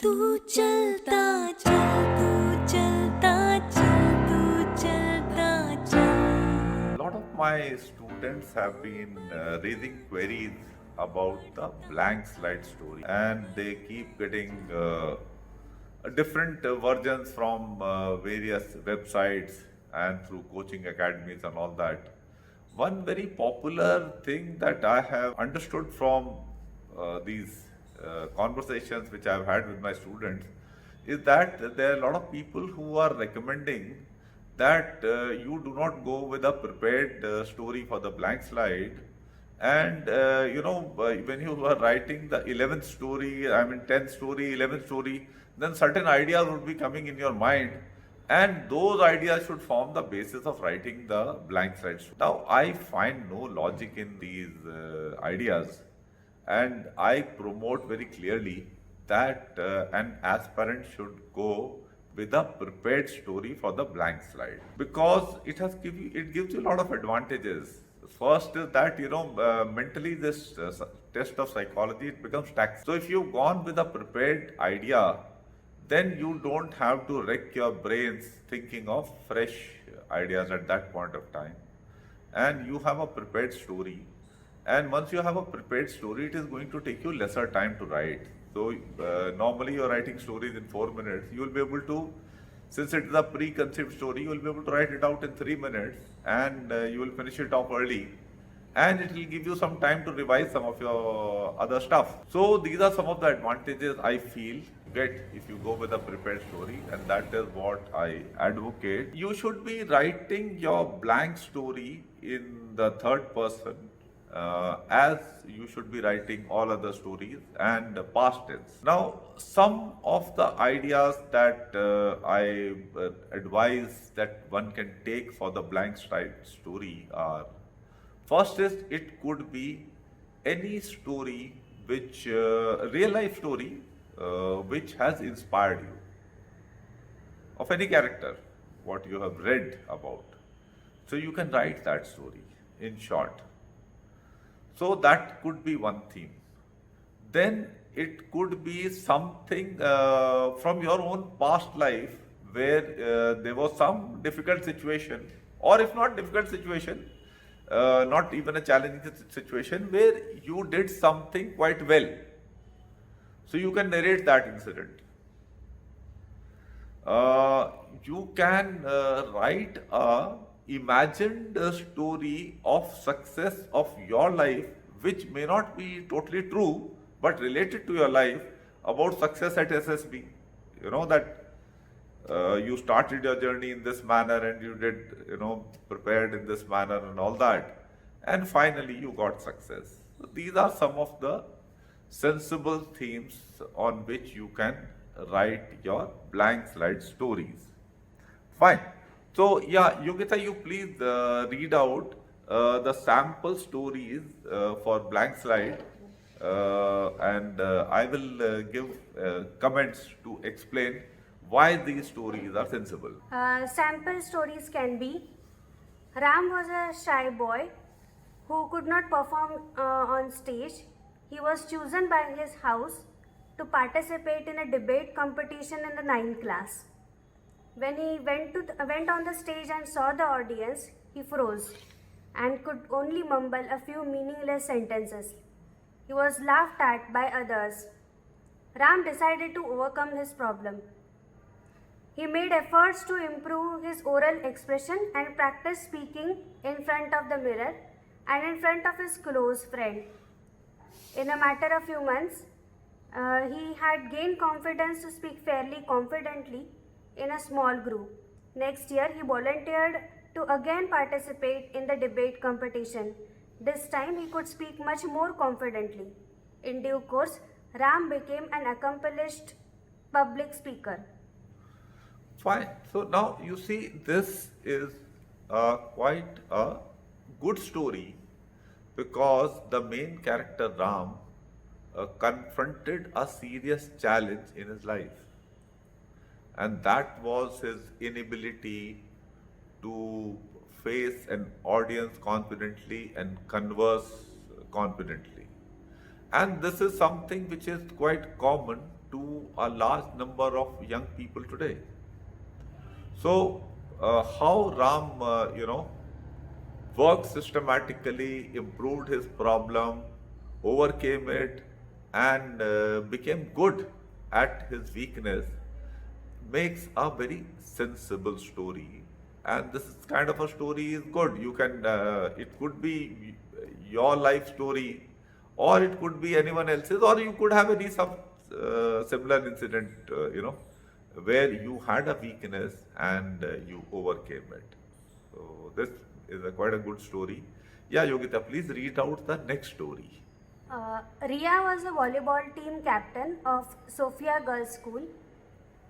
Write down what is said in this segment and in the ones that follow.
तू चलता चल तू चलता चल तू चलता चल. A lot of my students have been raising queries about the blank slide story, and they keep getting different versions from various websites and through coaching academies and all that. One very popular thing that I have understood from these conversations which I've had with my students is that there are a lot of people who are recommending that you do not go with a prepared story for the blank slide. And when you are writing the 11th story, 10th story, 11th story, then certain ideas would be coming in your mind, and those ideas should form the basis of writing the blank slide story. Now, I find no logic in these ideas, and I promote very clearly that an aspirant should go with a prepared story for the blank slide, because it gives you a lot of advantages. First is that mentally this test of psychology, it becomes taxing. So if you've gone with a prepared idea, then you don't have to wreck your brains thinking of fresh ideas at that point of time, and you have a prepared story. And once you have a prepared story, it is going to take you lesser time to write. So normally you're writing stories in 4 minutes. You will be able to, since it is a preconceived story, you will be able to write it out in 3 minutes, and you will finish it off early. And it will give you some time to revise some of your other stuff. So these are some of the advantages I feel get if you go with a prepared story, and that is what I advocate. You should be writing your blank story in the third person, as you should be writing all other stories, and past tense. Now, some of the ideas that I advise that one can take for the blank slide story are: first is, it could be any story which, real life story, which has inspired you, of any character, what you have read about. So you can write that story in short. So that could be one theme. Then it could be something from your own past life where there was some difficult situation, or if not difficult situation, not even a challenging situation, where you did something quite well. So you can narrate that incident. You can write a imagined story of success of your life, which may not be totally true, but related to your life, about success at SSB. You know that you started your journey in this manner, and you did, prepared in this manner and all that, and finally you got success. So these are some of the sensible themes on which you can write your blank slide stories. Fine. So yeah, Yogita, you please read out the sample stories for blank slide, and I will give comments to explain why these stories are sensible. Sample stories can be: Ram was a shy boy who could not perform on stage. He was chosen by his house to participate in a debate competition in the 9th class. When he went on the stage and saw the audience, he froze and could only mumble a few meaningless sentences. He was laughed at by others. Ram decided to overcome his problem. He made efforts to improve his oral expression and practice speaking in front of the mirror and in front of his close friend. In a matter of few months, he had gained confidence to speak fairly confidently in a small group. Next year, he volunteered to again participate in the debate competition. This time, he could speak much more confidently. In due course, Ram became an accomplished public speaker. Fine. So now you see, this is quite a good story, because the main character Ram confronted a serious challenge in his life, and that was his inability to face an audience confidently and converse confidently. And this is something which is quite common to a large number of young people today. So, how Ram, worked systematically, improved his problem, overcame it, and became good at his weakness makes a very sensible story. And this is kind of a story is good. You can, it could be your life story, or it could be anyone else's, or you could have any some similar incident, where you had a weakness and you overcame it. So this is quite a good story. Yeah, Yogita, please read out the next story. Ria was a volleyball team captain of Sophia Girls' School.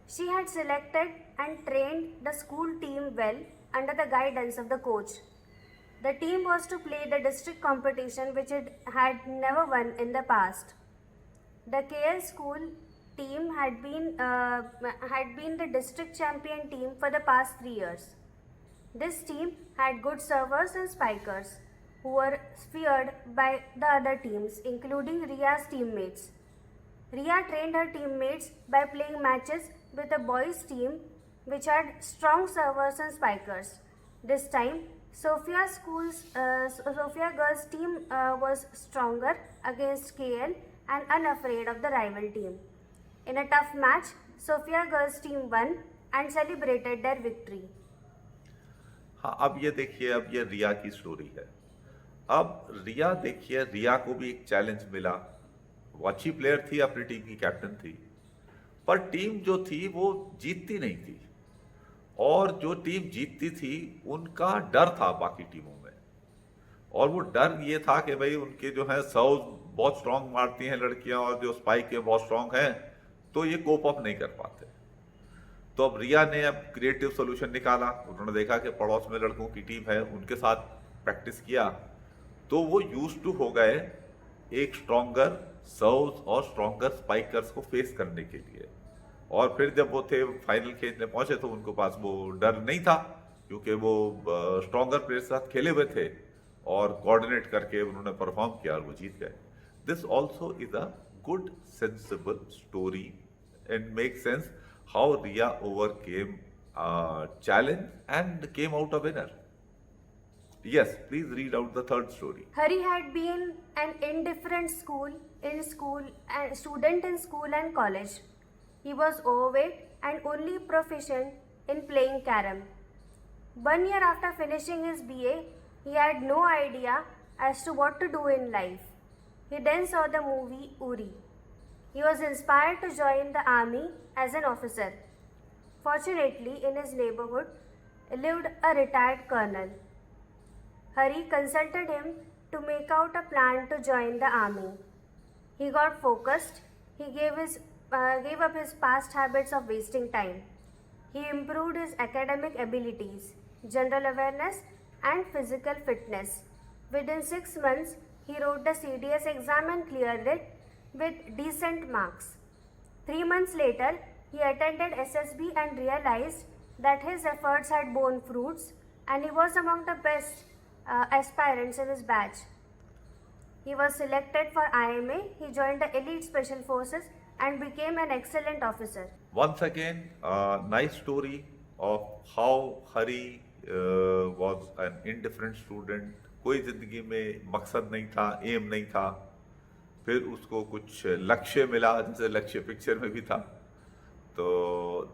She had selected and trained the school team well under the guidance of the coach. The team was to play the district competition which it had never won in the past. The KL school team had been the district champion team for the past 3 years. This team had good servers and spikers who were feared by the other teams, including Ria's teammates. Ria trained her teammates by playing matches with a boys' team which had strong servers and spikers. This time, Sophia Girls' team was stronger against KL and unafraid of the rival team. In a tough match, Sophia Girls' team won and celebrated their victory. हाँ, अब ये देखिए, अब ये रिया की story है. अब रिया देखिए, रिया को भी एक चैलेंज मिला. वो अच्छी प्लेयर थी, अपनी टीम की कैप्टन थी, पर टीम जो थी वो जीतती नहीं थी, और जो टीम जीतती थी उनका डर था बाकी टीमों में. और वो डर ये था कि भाई उनके जो है सर्व बहुत स्ट्रांग मारती हैं लड़कियां, और जो स्पाइक है बहुत स्ट्रांग हैं, तो ये कोप अप नहीं कर पाते. तो अब रिया ने अब क्रिएटिव सोल्यूशन निकाला. उन्होंने देखा कि पड़ोस में लड़कों की टीम है, उनके साथ प्रैक्टिस किया, तो वो यूज टू हो गए एक स्ट्रॉन्गर सर्व्स और स्ट्रॉन्गर स्पाइकर्स को फेस करने के लिए. और फिर जब वो थे फाइनल खेलने पहुंचे तो उनको पास वो डर नहीं था, क्योंकि वो स्ट्रॉन्गर प्लेयर के साथ खेले हुए थे और कोऑर्डिनेट करके उन्होंने परफॉर्म किया और वो जीत गए. This also is a good sensible story and make sense how Ria overcame challenge and came out a winner. Yes, please read out the third story. Hari had been an indifferent student in school and college. He was overweight and only proficient in playing carom. 1 year after finishing his BA, he had no idea as to what to do in life. He then saw the movie Uri. He was inspired to join the army as an officer. Fortunately, in his neighborhood lived a retired colonel. Hari consulted him to make out a plan to join the army. He got focused. He gave up his past habits of wasting time. He improved his academic abilities, general awareness, and physical fitness. Within 6 months, he wrote the CDS exam and cleared it with decent marks. 3 months later, he attended SSB and realized that his efforts had borne fruits, and he was among the best aspirants in his batch. He was selected for IMA, he joined the elite special forces and became an excellent officer. Once again, a nice story of how Hari was an indifferent student. कोई जिंदगी में मकसद नहीं था, M नहीं था. फिर उसको कुछ लक्ष्य मिला, जैसे लक्ष्य पिक्चर में भी था. तो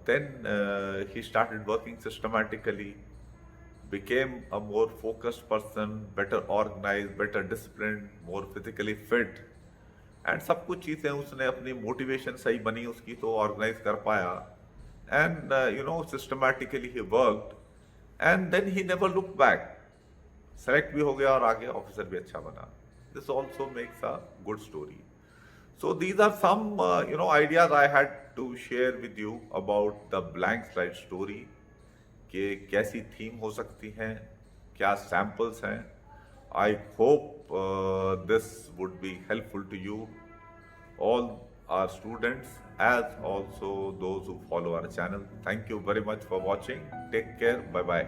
then he started working systematically, became a more focused person, better organized, better disciplined, more physically fit, and सब कुछ चीज़ें उसने अपनी मोटिवेशन सही बनी उसकी तो ऑर्गेनाइज कर पाया. And systematically he worked, and then he never look back. Select भी हो गया और आगे ऑफिसर भी अच्छा बना. This also makes a good story. So these are some ideas I had to share with you about the blank slide story. कि कैसी थीम हो सकती हैं, क्या सैम्पल्स हैं. I hope this would be helpful to you, all our students, as also those who follow our channel. Thank you very much for watching. Take care. Bye bye.